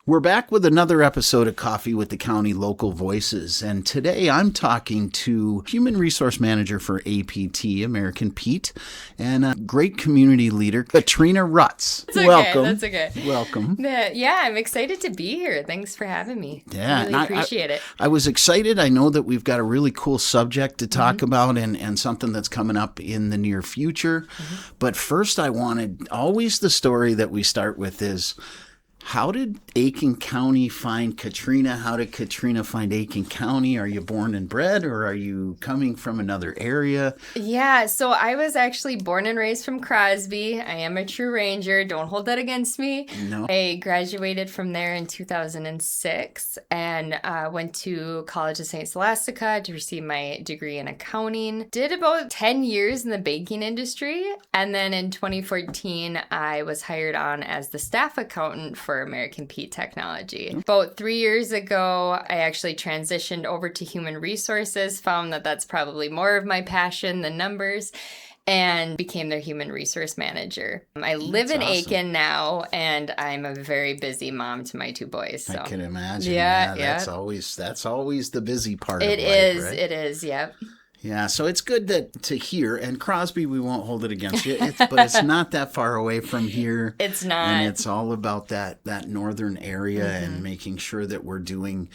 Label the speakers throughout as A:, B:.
A: We're back with another episode of Coffee with the County Local Voices, and today I'm talking to Human Resource Manager for APT, American Pete, and a great community leader, Katrina Rutz.
B: That's okay.
A: Welcome.
B: That's okay.
A: Welcome.
B: Yeah, I'm excited to be here. Thanks for having me.
A: Yeah,
B: I really appreciate it.
A: I was excited. I know that we've got a really cool subject to talk about and something that's coming up in the near future. But first, always the story that we start with is, how did Aiken County find Katrina? How did Katrina find Aiken County? Are you born and bred, or are you coming from another area?
B: Yeah, so I was actually born and raised from Crosby. I am a true Ranger. Don't hold that against me.
A: No.
B: I graduated from there in 2006 and went to College of St. Scholastica to receive my degree in accounting. Did about 10 years in the banking industry. And then in 2014, I was hired on as the staff accountant for American Pete Technology. About 3 years ago, I actually transitioned over to human resources, found that that's probably more of my passion than numbers, and became their human resource manager. I live in Aiken now, and I'm a very busy mom to my two boys. So.
A: I can imagine.
B: Yeah.
A: That's always the busy part
B: It
A: of life,
B: is.
A: right?
B: It is. Yep.
A: Yeah, so it's good to hear. And Crosby, we won't hold it against you, but it's not that far away from here.
B: It's not.
A: And it's all about that northern area and making sure that we're doing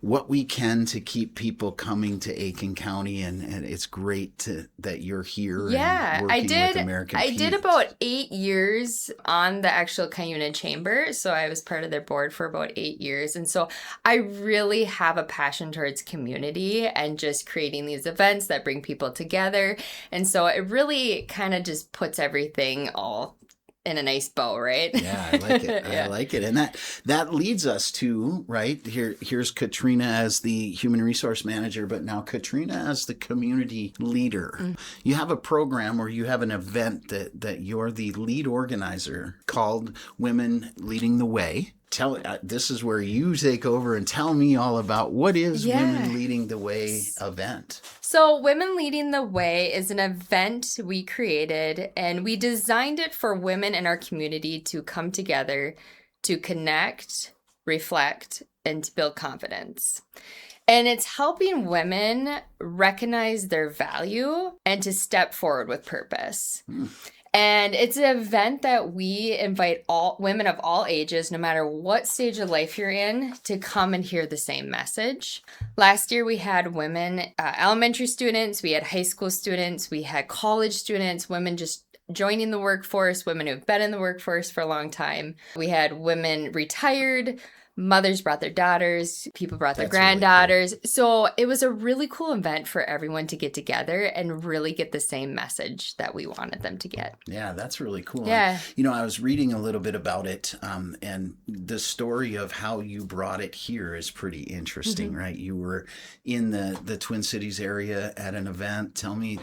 A: what we can to keep people coming to Aiken County. And it's great that you're here.
B: Yeah,
A: and working with American
B: I
A: Pete.
B: did about 8 years on the actual Cuyuna Chamber. So I was part of their board for about 8 years. And so I really have a passion towards community and just creating these events that bring people together. And so it really kind of just puts everything all in a nice bow, right?
A: Yeah, I like it. I like it. And that leads us to, right, here's Katrina as the human resource manager, but now Katrina as the community leader. You have a program or you have an event that you're the lead organizer called Women Leading the Way. This is where you take over and tell me all about what is Women Leading the Way event.
B: So Women Leading the Way is an event we created, and we designed it for women in our community to come together to connect, reflect, and to build confidence. And it's helping women recognize their value and to step forward with purpose. And it's an event that we invite all women of all ages, no matter what stage of life you're in, to come and hear the same message. Last year, we had women, elementary students, we had high school students, we had college students, women just joining the workforce, women who've been in the workforce for a long time. We had women retired. Mothers brought their daughters, people brought their granddaughters. Really cool. So it was a really cool event for everyone to get together and really get the same message that we wanted them to get.
A: Yeah, that's really cool.
B: Yeah.
A: And, I was reading a little bit about it, and the story of how you brought it here is pretty interesting, right? You were in the Twin Cities area at an event. Tell me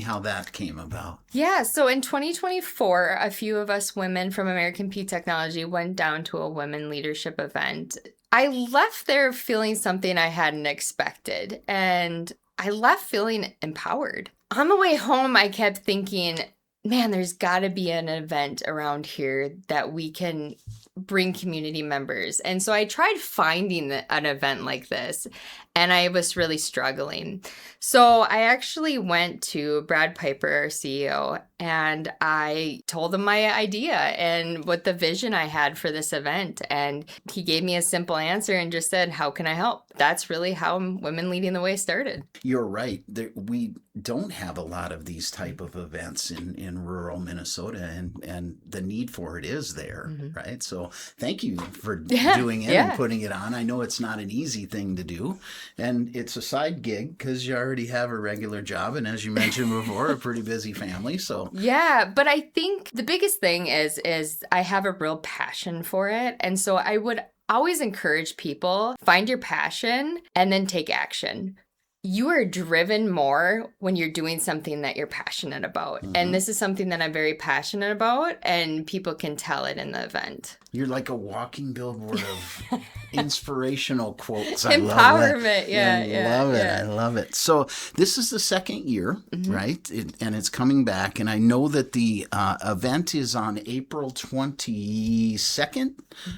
A: how that came about. Yeah,
B: so in 2024, a few of us women from American Pete Technology went down to a women leadership event. I left there feeling something I hadn't expected, and I left feeling empowered. On the way home, I kept thinking, man, there's got to be an event around here that we can bring community members. And so I tried finding an event like this, and I was really struggling. So I actually went to Brad Piper, our CEO, and I told him my idea and what the vision I had for this event. And he gave me a simple answer and just said, how can I help? That's really how Women Leading the Way started.
A: You're right. We don't have a lot of these type of events in rural Minnesota, and the need for it is there, right? So thank you for doing it and putting it on. I know it's not an easy thing to do, and it's a side gig because you already have a regular job, and as you mentioned before, a pretty busy family. So
B: yeah, but I think the biggest thing is I have a real passion for it, and so I would always encourage people, find your passion and then take action. You are driven more when you're doing something that you're passionate about. And this is something that I'm very passionate about, and people can tell it in the event.
A: You're like a walking billboard Inspirational quotes.
B: Empowerment.
A: I love it. So this is the second year, right? And it's coming back. And I know that the event is on April 22nd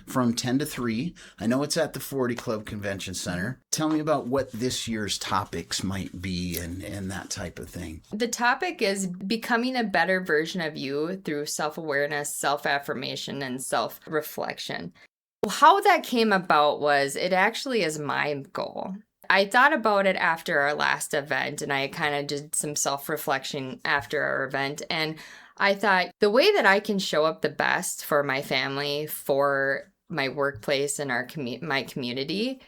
A: from 10 to 3. I know it's at the 40 Club Convention Center. Tell me about what this year's topics might be and that type of thing.
B: The topic is becoming a better version of you through self-awareness, self-affirmation, and self-reflection. How that came about was it actually is my goal. I thought about it after our last event, and I kind of did some self-reflection after our event. And I thought the way that I can show up the best for my family, for my workplace, and my community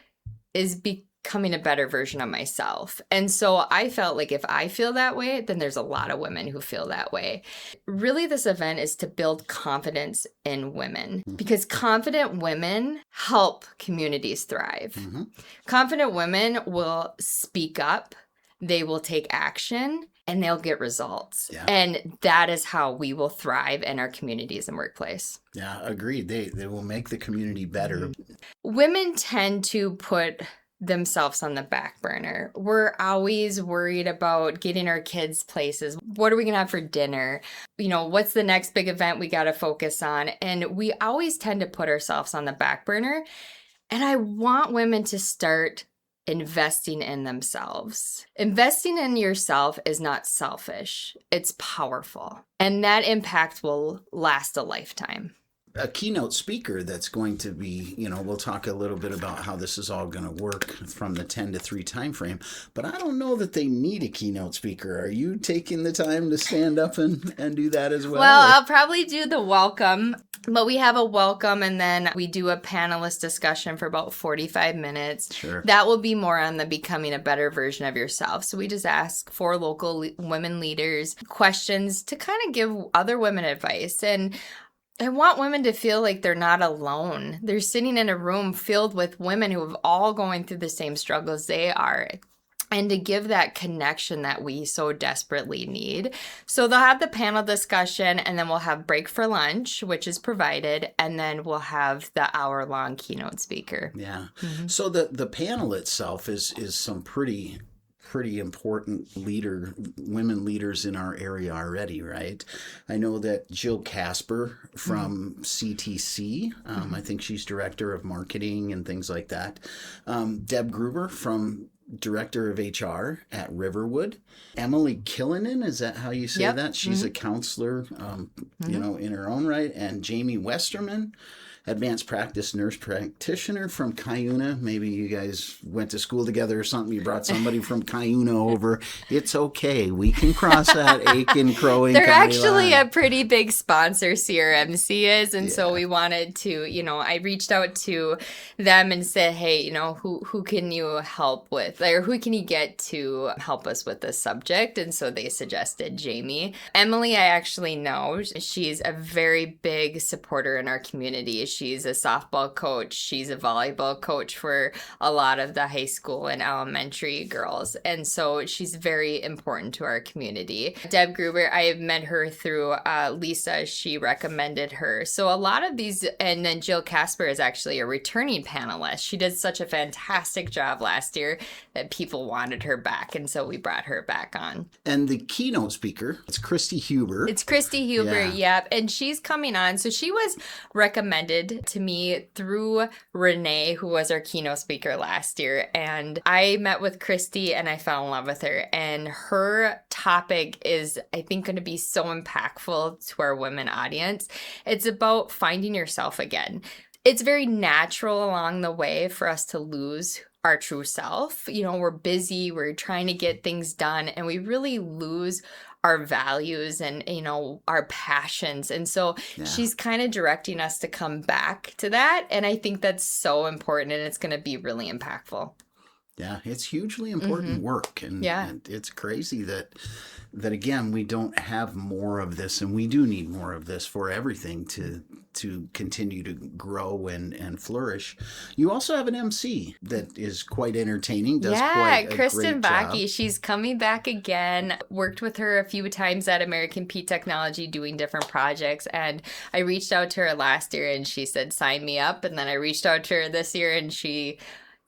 B: is becoming a better version of myself. And so I felt like if I feel that way, then there's a lot of women who feel that way. Really, this event is to build confidence in women because confident women help communities thrive. Mm-hmm. Confident women will speak up, they will take action, and they'll get results. Yeah. And that is how we will thrive in our communities and workplace.
A: Yeah, agreed. They will make the community better.
B: Mm-hmm. Women tend to put themselves on the back burner. We're always worried about getting our kids places. What are we going to have for dinner? What's the next big event we got to focus on? And we always tend to put ourselves on the back burner. And I want women to start investing in themselves. Investing in yourself is not selfish. It's powerful. And that impact will last a lifetime.
A: A keynote speaker that's going to be, we'll talk a little bit about how this is all going to work from the 10 to 3 time frame, but I don't know that they need a keynote speaker. Are you taking the time to stand up and do that as well?
B: Well, I'll probably do the welcome, but we have a welcome and then we do a panelist discussion for about 45 minutes.
A: Sure.
B: That will be more on the becoming a better version of yourself. So we just ask 4 local women leaders questions to kind of give other women advice. And I want women to feel like they're not alone. They're sitting in a room filled with women who have all going through the same struggles they are. And to give that connection that we so desperately need. So they'll have the panel discussion and then we'll have break for lunch, which is provided. And then we'll have the hour-long keynote speaker.
A: Yeah. Mm-hmm. So the panel itself is some pretty important women leaders in our area already, right? I know that Jill Casper from CTC, I think she's director of marketing and things like that. Deb Gruber from director of HR at Riverwood. Emily Killinen, is that how you say that? She's a counselor, in her own right. And Jamie Westerman, advanced practice nurse practitioner from Cuyuna. Maybe you guys went to school together or something. You brought somebody from Cuyuna over. It's okay. We can cross that Aiken, Crow, and
B: They're
A: County
B: actually
A: line.
B: A pretty big sponsor, CRMC is. And so we wanted to, I reached out to them and said, hey, who can you help with? Or who can you get to help us with this subject? And so they suggested Jamie. Emily, I actually know. She's a very big supporter in our community. She's a softball coach. She's a volleyball coach for a lot of the high school and elementary girls. And so she's very important to our community. Deb Gruber, I met her through Lisa. She recommended her. So a lot of these, and then Jill Casper is actually a returning panelist. She did such a fantastic job last year that people wanted her back. And so we brought her back on.
A: And the keynote speaker, it's Christy Huber.
B: It's Christy Huber, yep. And she's coming on. So she was recommended to me through Renee, who was our keynote speaker last year. And I met with Christy and I fell in love with her. And her topic is, I think, going to be so impactful to our women audience. It's about finding yourself again. It's very natural along the way for us to lose our true self. We're busy, we're trying to get things done, and we really lose our values and, our passions. And so she's kind of directing us to come back to that. And I think that's so important and it's going to be really impactful.
A: Yeah, it's hugely important work, and,
B: Yeah.
A: and it's crazy that again we don't have more of this, and we do need more of this for everything to continue to grow and flourish. You also have an MC that is quite entertaining, does quite a
B: Kristen
A: great job.
B: Bakke, she's coming back again. Worked with her a few times at American Pete Technology doing different projects, and I reached out to her last year and she said sign me up, and then I reached out to her this year and she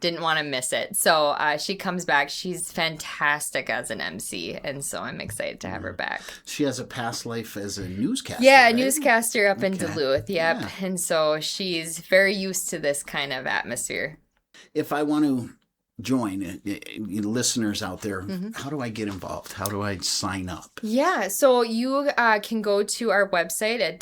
B: didn't want to miss it. So she comes back. She's fantastic as an MC, and so I'm excited to have her back.
A: She has a past life as a newscaster.
B: Yeah,
A: right?
B: a newscaster up in
A: Okay.
B: Duluth. Yep.
A: Yeah.
B: And so she's very used to this kind of atmosphere.
A: If I want to join listeners out there,
B: Mm-hmm.
A: how do I get involved? How do I sign up?
B: Yeah, so you can go to our website at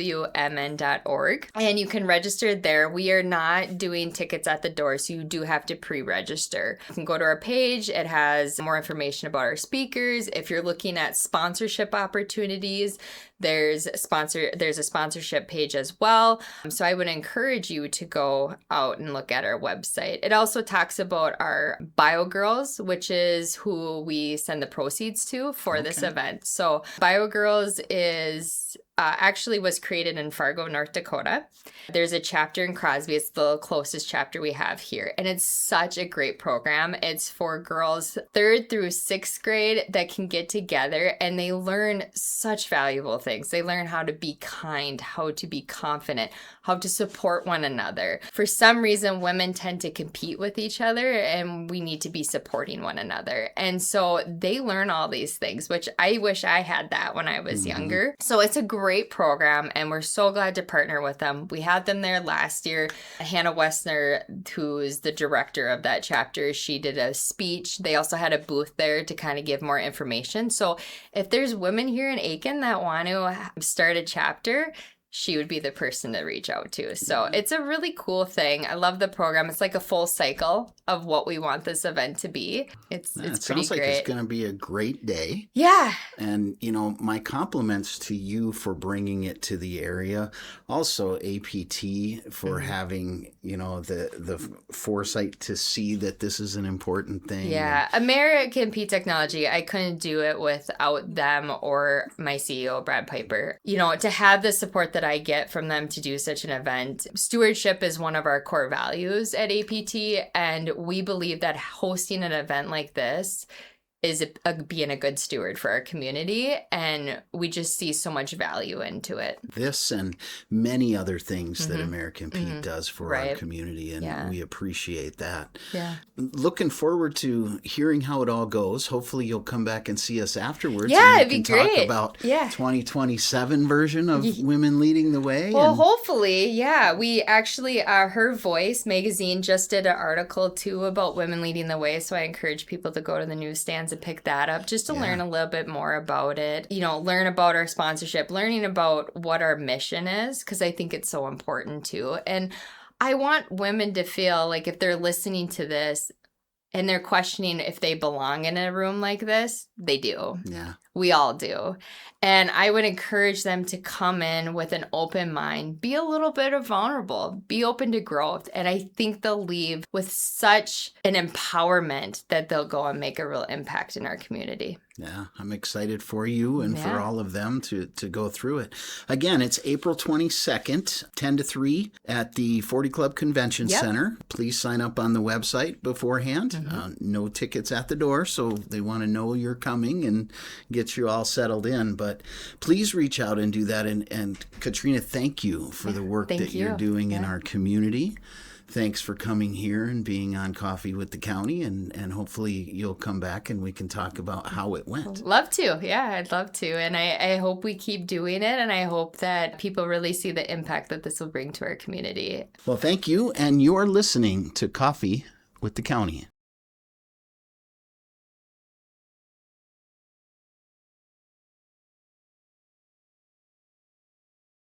B: www.wltwmn.org and you can register there. We are not doing tickets at the door, so you do have to pre-register. You can go to our page. It has more information about our speakers. If you're looking at sponsorship opportunities, there's a sponsorship page as well. So I would encourage you to go out and look at our website. It also talks about our Bio Girls, which is who we send the proceeds to for this event. So Bio Girls is actually was created in Fargo, North Dakota. There's a chapter in Crosby. It's the closest chapter we have here. And it's such a great program. It's for girls 3rd through 6th grade that can get together and they learn such valuable things. They learn how to be kind, how to be confident, how to support one another. For some reason, women tend to compete with each other and we need to be supporting one another. And so they learn all these things, which I wish I had that when I was younger. So it's a great program and we're so glad to partner with them. We had them there last year. Hannah Wessner, who is the director of that chapter, she did a speech. They also had a booth there to kind of give more information. So if there's women here in Aiken that want to start a chapter, she would be the person to reach out to. So it's a really cool thing. I love the program. It's like a full cycle of what we want this event to be. It's
A: It
B: pretty
A: sounds like
B: great.
A: it's going to be a great day.
B: Yeah.
A: And, my compliments to you for bringing it to the area. Also, APT for having, the foresight to see that this is an important thing.
B: Yeah. American Pete Technology, I couldn't do it without them or my CEO, Brad Piper. To have the support that I get from them to do such an event. Stewardship is one of our core values at APT, and we believe that hosting an event like this is being a good steward for our community, and we just see so much value into it.
A: This and many other things that American Pete does for our
B: Right.
A: community, and
B: Yeah.
A: we appreciate that.
B: Yeah.
A: Looking forward to hearing how it all goes. Hopefully you'll come back and see us afterwards.
B: Yeah,
A: and we
B: it'd be
A: can talk
B: great.
A: about
B: Yeah.
A: 2027 version of Women Leading the Way.
B: Well,
A: and-
B: hopefully, yeah. We actually, Her Voice magazine just did an article too about women leading the way. So I encourage people to go to the newsstands and pick that up just to learn a little bit more about it. Learn about our sponsorship, learning about what our mission is, because I think it's so important too. And I want women to feel like if they're listening to this and they're questioning if they belong in a room like this, they do.
A: yeah.
B: We all do. And I would encourage them to come in with an open mind, be a little bit vulnerable, be open to growth. And I think they'll leave with such an empowerment that they'll go and make a real impact in our community.
A: Yeah, I'm excited for you and for
B: Yeah.
A: all of them to go through it. Again, it's April 22nd, 10 to 3 at the 40 Club Convention
B: Yep.
A: Center. Please sign up on the website beforehand. No tickets at the door, so they want to know you're coming and get you all settled in. But please reach out and do that. And Katrina, thank you for the work
B: thank
A: that you're
B: you.
A: doing in
B: Yeah.
A: our community. Thanks for coming here and being on Coffee with the County, and hopefully you'll come back and we can talk about how it went.
B: Love to. Yeah, I'd love to. And I hope we keep doing it. And I hope that people really see the impact that this will bring to our community.
A: Well, thank you, and you're listening to Coffee with the County.